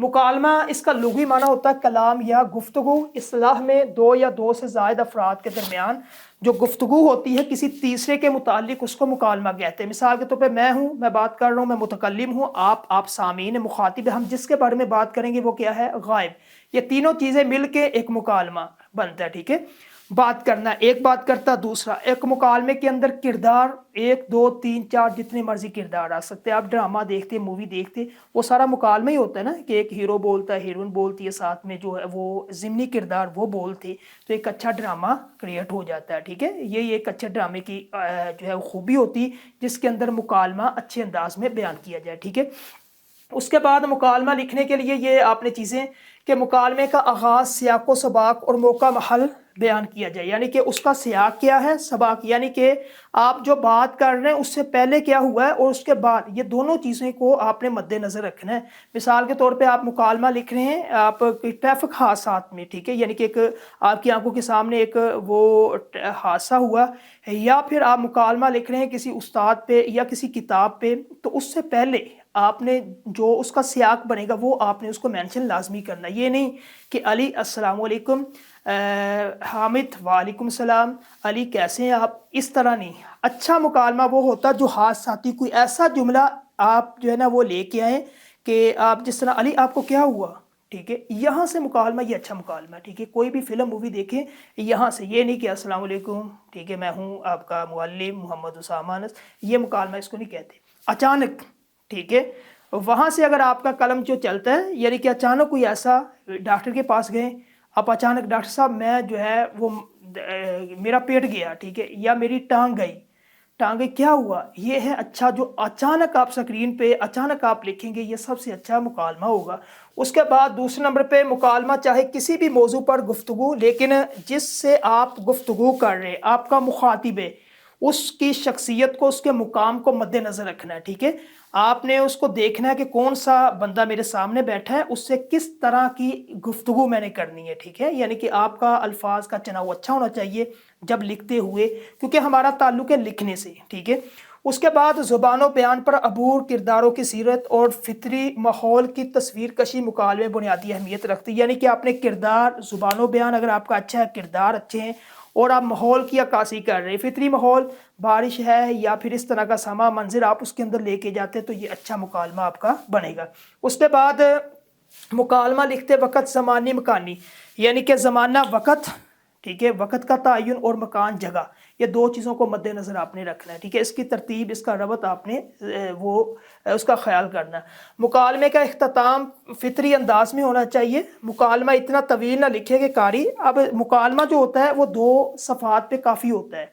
مکالمہ اس کا لغوی معنی ہوتا ہے کلام یا گفتگو. اصطلاح میں دو یا دو سے زائد افراد کے درمیان جو گفتگو ہوتی ہے کسی تیسرے کے متعلق اس کو مکالمہ کہتے ہیں. مثال کے طور پہ میں ہوں، میں بات کر رہا ہوں، میں متکلم ہوں، آپ سامعین مخاطب ہیں. ہم جس کے بارے میں بات کریں گے وہ کیا ہے؟ غائب. یہ تینوں چیزیں مل کے ایک مکالمہ بنتا ہے. ٹھیک ہے، بات کرنا، ایک بات کرتا دوسرا. ایک مکالمے کے اندر کردار 1 2 3 4 جتنے مرضی کردار آ سکتے ہیں. آپ ڈرامہ دیکھتے، مووی دیکھتے، وہ سارا مکالمہ ہی ہوتا ہے نا، کہ ایک ہیرو بولتا ہے، ہیروئن بولتی ہے، ساتھ میں جو ہے وہ ضمنی کردار وہ بولتے، تو ایک اچھا ڈرامہ کریٹ ہو جاتا ہے. ٹھیک ہے، یہ ایک اچھے ڈرامے کی جو ہے خوبی ہوتی جس کے اندر مکالمہ اچھے انداز میں بیان کیا جائے. ٹھیک ہے، اس کے بعد مکالمہ لکھنے کے لیے یہ آپ نے چیزیں کہ مکالمے کا آغاز، سیاق و سباق اور موقع محل بیان کیا جائے. یعنی کہ اس کا سیاق کیا ہے، سباق یعنی کہ آپ جو بات کر رہے ہیں اس سے پہلے کیا ہوا ہے اور اس کے بعد، یہ دونوں چیزیں کو آپ نے مد نظر رکھنا ہے. مثال کے طور پہ آپ مکالمہ لکھ رہے ہیں آپ ٹریفک حادثات میں. ٹھیک ہے، یعنی کہ ایک آپ کی آنکھوں کے سامنے ایک وہ حادثہ ہوا، یا پھر آپ مکالمہ لکھ رہے ہیں کسی استاد پہ یا کسی کتاب پہ، تو اس سے پہلے آپ نے جو اس کا سیاق بنے گا وہ آپ نے اس کو مینشن لازمی کرنا. یہ نہیں کہ علی السلام علیکم، حامد وعلیکم السلام، علی کیسے ہیں آپ، اس طرح نہیں. اچھا مکالمہ وہ ہوتا جو حادثاتی کوئی ایسا جملہ آپ جو ہے نا وہ لے کے آئیں کہ آپ جس طرح علی آپ کو کیا ہوا. ٹھیک ہے، یہاں سے مکالمہ، یہ اچھا مکالمہ ہے. ٹھیک ہے، کوئی بھی فلم مووی دیکھیں یہاں سے، یہ نہیں کہ السلام علیکم، ٹھیک ہے، میں ہوں آپ کا معلم محمد اسامہ انس، یہ مکالمہ اس کو نہیں کہتے. اچانک، ٹھیک ہے، وہاں سے اگر آپ کا قلم جو چلتا ہے، یعنی کہ اچانک کوئی ایسا، ڈاکٹر کے پاس گئے آپ اچانک، ڈاکٹر صاحب میں جو ہے وہ میرا پیٹ گیا، ٹھیک ہے، یا میری ٹانگ گئی، ٹانگیں کیا ہوا، یہ ہے اچھا جو اچانک آپ سکرین پہ اچانک آپ لکھیں گے، یہ سب سے اچھا مکالمہ ہوگا. اس کے بعد دوسرے نمبر پہ مکالمہ چاہے کسی بھی موضوع پر گفتگو، لیکن جس سے آپ گفتگو کر رہے آپ کا مخاطب ہے اس کی شخصیت کو، اس کے مقام کو مد نظر رکھنا ہے. ٹھیک ہے، آپ نے اس کو دیکھنا ہے کہ کون سا بندہ میرے سامنے بیٹھا ہے، اس سے کس طرح کی گفتگو میں نے کرنی ہے. ٹھیک ہے، یعنی کہ آپ کا الفاظ کا چناؤ اچھا ہونا چاہیے جب لکھتے ہوئے، کیونکہ ہمارا تعلق ہے لکھنے سے. ٹھیک ہے، اس کے بعد زبان و بیان پر عبور، کرداروں کی سیرت اور فطری ماحول کی تصویر کشی مکالمے بنیادی اہمیت رکھتی ہے. یعنی کہ آپ نے کردار، زبان و بیان اگر آپ کا اچھا ہے، کردار اچھے ہیں، اور آپ ماحول کی عکاسی کر رہے ہیں، فطری ماحول، بارش ہے یا پھر اس طرح کا سما منظر آپ اس کے اندر لے کے جاتے ہیں، تو یہ اچھا مکالمہ آپ کا بنے گا. اس کے بعد مکالمہ لکھتے وقت زمانی مکانی، یعنی کہ زمانہ وقت، ٹھیک ہے، وقت کا تعین اور مکان جگہ، یہ دو چیزوں کو مد نظر آپ نے رکھنا ہے. ٹھیک ہے، اس کی ترتیب، اس کا ربط آپ نے وہ اس کا خیال کرنا ہے. مکالمے کا اختتام فطری انداز میں ہونا چاہیے. مکالمہ اتنا طویل نہ لکھے کہ قاری، اب مکالمہ جو ہوتا ہے وہ 2 صفحات پہ کافی ہوتا ہے،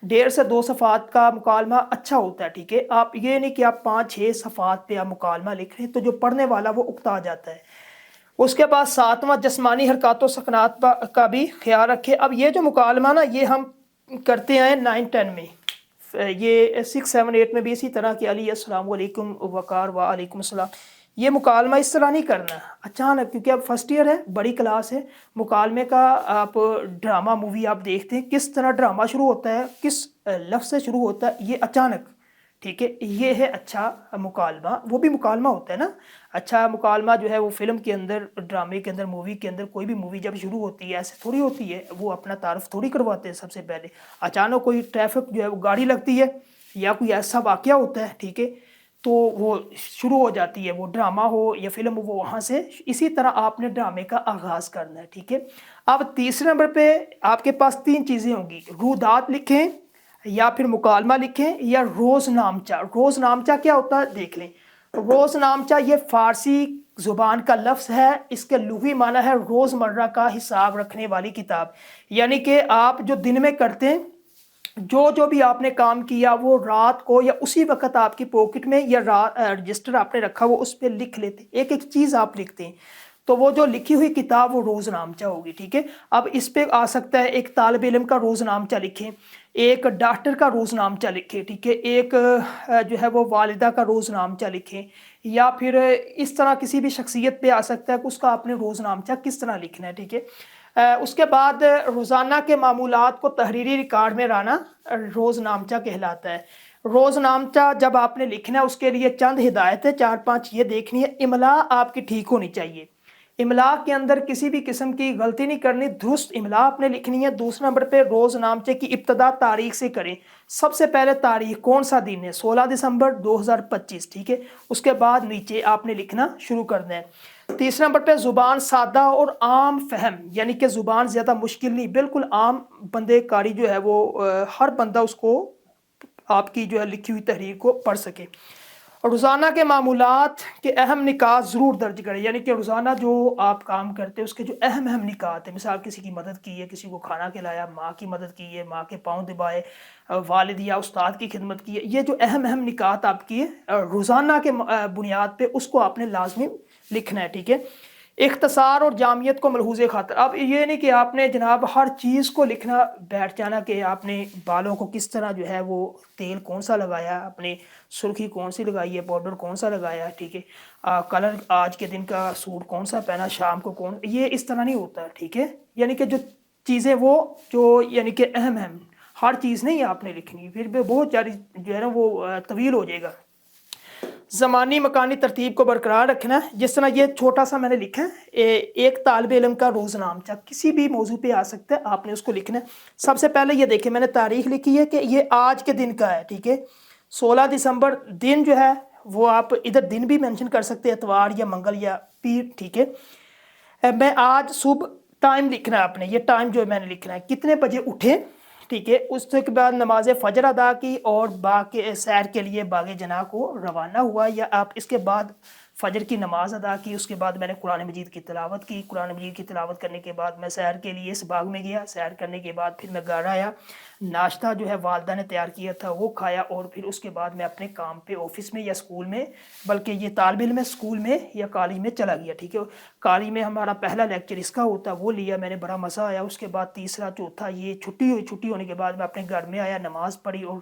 1.5 سے 2 صفحات کا مکالمہ اچھا ہوتا ہے. ٹھیک ہے، آپ یہ نہیں کہ آپ 5-6 صفحات پہ آپ مکالمہ لکھ رہے ہیں، تو جو پڑھنے والا وہ اکتا جاتا ہے. اس کے بعد 7واں جسمانی حرکات و سکنات کا بھی خیال رکھے. اب یہ جو مکالمہ نا یہ ہم کرتے ہیں 9-10 میں، یہ 6-7-8 میں بھی اسی طرح کہ علی السلام علیکم، وقار وعلیکم السلام. یہ مکالمہ اس طرح نہیں کرنا اچانک، کیونکہ اب فرسٹ ایئر ہے، بڑی کلاس ہے. مکالمے کا آپ ڈرامہ مووی آپ دیکھتے ہیں کس طرح ڈرامہ شروع ہوتا ہے، کس لفظ سے شروع ہوتا ہے، یہ اچانک. ٹھیک ہے، یہ ہے اچھا مکالمہ، وہ بھی مکالمہ ہوتا ہے نا. اچھا مکالمہ جو ہے وہ فلم کے اندر، ڈرامے کے اندر، مووی کے اندر، کوئی بھی مووی جب شروع ہوتی ہے ایسے تھوڑی ہوتی ہے، وہ اپنا تعارف تھوڑی کرواتے ہیں سب سے پہلے. اچانک کوئی ٹریفک جو ہے وہ گاڑی لگتی ہے یا کوئی ایسا واقعہ ہوتا ہے، ٹھیک ہے، تو وہ شروع ہو جاتی ہے، وہ ڈرامہ ہو یا فلم ہو، وہ وہاں سے. اسی طرح آپ نے ڈرامے کا آغاز کرنا ہے. ٹھیک ہے، اب تیسرے نمبر پہ آپ کے پاس 3 چیزیں ہوں گی، رودات لکھیں یا پھر مکالمہ لکھیں یا روز نامچہ. روز نامچہ کیا ہوتا ہے دیکھ لیں. روز نامچہ یہ فارسی زبان کا لفظ ہے، اس کے لغوی معنی ہے روز مرہ کا حساب رکھنے والی کتاب. یعنی کہ آپ جو دن میں کرتے ہیں، جو بھی آپ نے کام کیا وہ رات کو یا اسی وقت آپ کی پاکٹ میں یا رجسٹر آپ نے رکھا وہ اس پہ لکھ لیتے، ایک ایک چیز آپ لکھتے ہیں، تو وہ جو لکھی ہوئی کتاب وہ روز نامچہ ہوگی. ٹھیک ہے، اب اس پہ آ سکتا ہے ایک طالب علم کا روز نامچہ لکھیں، ایک ڈاکٹر کا روز نامچہ لکھیں، ٹھیک ہے، ایک جو ہے وہ والدہ کا روز نامچہ لکھیں، یا پھر اس طرح کسی بھی شخصیت پہ آ سکتا ہے کہ اس کا آپ نے روز نامچہ کس طرح لکھنا ہے. ٹھیک ہے، اس کے بعد روزانہ کے معمولات کو تحریری ریکارڈ میں لانا روز نامچہ کہلاتا ہے. روز نامچہ جب آپ نے لکھنا ہے اس کے لیے چند ہدایتیں 4-5 یہ دیکھنی ہے. املا آپ کی ٹھیک ہونی چاہیے. املا کے اندر کسی بھی قسم کی غلطی نہیں کرنی, درست املا آپ نے لکھنی ہے. دوسرے نمبر پہ روز نامچے کی ابتدا تاریخ سے کریں. سب سے پہلے تاریخ کون سا دن ہے؟ 16 دسمبر 2025. ٹھیک ہے, اس کے بعد نیچے آپ نے لکھنا شروع کر دیں. تیسرے نمبر پہ زبان سادہ اور عام فہم, یعنی کہ زبان زیادہ مشکل نہیں, بالکل عام بندے کاری جو ہے وہ ہر بندہ اس کو آپ کی جو ہے لکھی ہوئی تحریر کو پڑھ سکے. روزانہ کے معمولات کے اہم نکات ضرور درج کریں, یعنی کہ روزانہ جو آپ کام کرتے ہیں اس کے جو اہم نکات ہیں, مثال کسی کی مدد کی ہے, کسی کو کھانا کھلایا, ماں کی مدد کی ہے, ماں کے پاؤں دبائے, والد یا استاد کی خدمت کی ہے, یہ جو اہم نکات آپ کی روزانہ کے بنیاد پہ اس کو آپ نے لازمی لکھنا ہے. ٹھیک ہے, اختصار اور جامعیت کو ملحوظ خاطر. اب یہ نہیں کہ آپ نے جناب ہر چیز کو لکھنا بیٹھ جانا کہ آپ نے بالوں کو کس طرح جو ہے وہ تیل کون سا لگایا, اپنے سرخی کون سی لگائی ہے, پاؤڈر کون سا لگایا, ٹھیک ہے, کلر آج کے دن کا سوٹ کون سا پہنا, شام کو کون, یہ اس طرح نہیں ہوتا. ٹھیک ہے, یعنی کہ جو چیزیں وہ جو یعنی کہ اہم ہر چیز نہیں آپ نے لکھنی, پھر بھی بہت ساری جو ہے نا وہ طویل ہو جائے گا. زمانی مکانی ترتیب کو برقرار رکھنا ہے. جس طرح یہ چھوٹا سا میں نے لکھا ہے, ایک طالب علم کا روز نامچہ کسی بھی موضوع پہ آ سکتا ہے, آپ نے اس کو لکھنا ہے. سب سے پہلے یہ دیکھیں میں نے تاریخ لکھی ہے کہ یہ آج کے دن کا ہے. ٹھیک ہے, 16 دسمبر. دن جو ہے وہ آپ ادھر دن بھی مینشن کر سکتے ہیں, اتوار یا منگل یا پیر. ٹھیک ہے, میں آج صبح ٹائم لکھنا ہے آپ نے, یہ ٹائم جو میں نے لکھنا ہے کتنے بجے اٹھے. ٹھیک ہے, اس کے بعد نماز فجر ادا کی اور باغ سیر کے لیے باغ جناح کو روانہ ہوا, یا آپ اس کے بعد فجر کی نماز ادا کی, اس کے بعد میں نے قرآن مجید کی تلاوت کی. قرآن مجید کی تلاوت کرنے کے بعد میں سیر کے لیے اس باغ میں گیا. سیر کرنے کے بعد پھر میں گھر آیا, ناشتہ جو ہے والدہ نے تیار کیا تھا وہ کھایا, اور پھر اس کے بعد میں اپنے کام پہ آفس میں یا اسکول میں, بلکہ یہ طالب علم ہے, اسکول میں یا کالج میں چلا گیا. ٹھیک ہے, کالج میں ہمارا پہلا لیکچر اس کا ہوتا وہ لیا میں نے, بڑا مزہ آیا. اس کے بعد تیسرا چوتھا یہ چھٹی ہوئی, چھٹی ہونے کے بعد میں اپنے گھر میں آیا, نماز پڑھی اور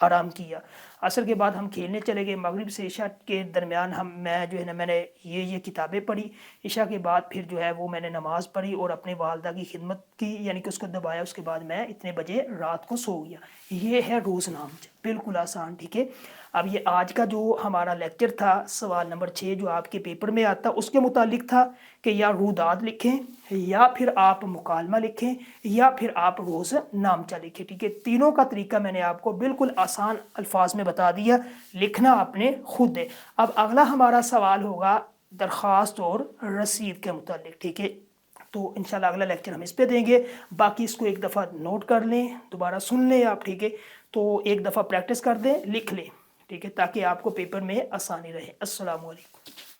آرام کیا. عصر کے بعد ہم کھیلنے چلے گئے. مغرب سے عشاء کے درمیان میں جو ہے نا میں نے یہ کتابیں پڑھی. عشاء کے بعد پھر جو ہے وہ میں نے نماز پڑھی اور اپنے والدہ کی خدمت کی, یعنی کہ اس کو دبایا. اس کے بعد میں اتنے بجے رات کو سو گیا. یہ ہے روز نامچہ, بالکل آسان. ٹھیک ہے, اب یہ آج کا جو ہمارا لیکچر تھا سوال نمبر 6 جو آپ کے پیپر میں آتا اس کے متعلق تھا کہ یا روداد لکھیں, یا پھر آپ مکالمہ لکھیں, یا پھر آپ روز نامچہ لکھیں. ٹھیک ہے, تینوں کا طریقہ میں نے آپ کو بالکل آسان الفاظ میں بتا دیا, لکھنا آپ نے خود ہے. اب اگلا ہمارا سوال ہوگا درخواست اور رسید کے متعلق. ٹھیک ہے, تو انشاءاللہ اگلا لیکچر ہم اس پہ دیں گے. باقی اس کو ایک دفعہ نوٹ کر لیں, دوبارہ سن لیں آپ. ٹھیک ہے, تو ایک دفعہ پریکٹس کر دیں, لکھ لیں. ٹھیک ہے, تاکہ آپ کو پیپر میں آسانی رہے. السلام علیکم.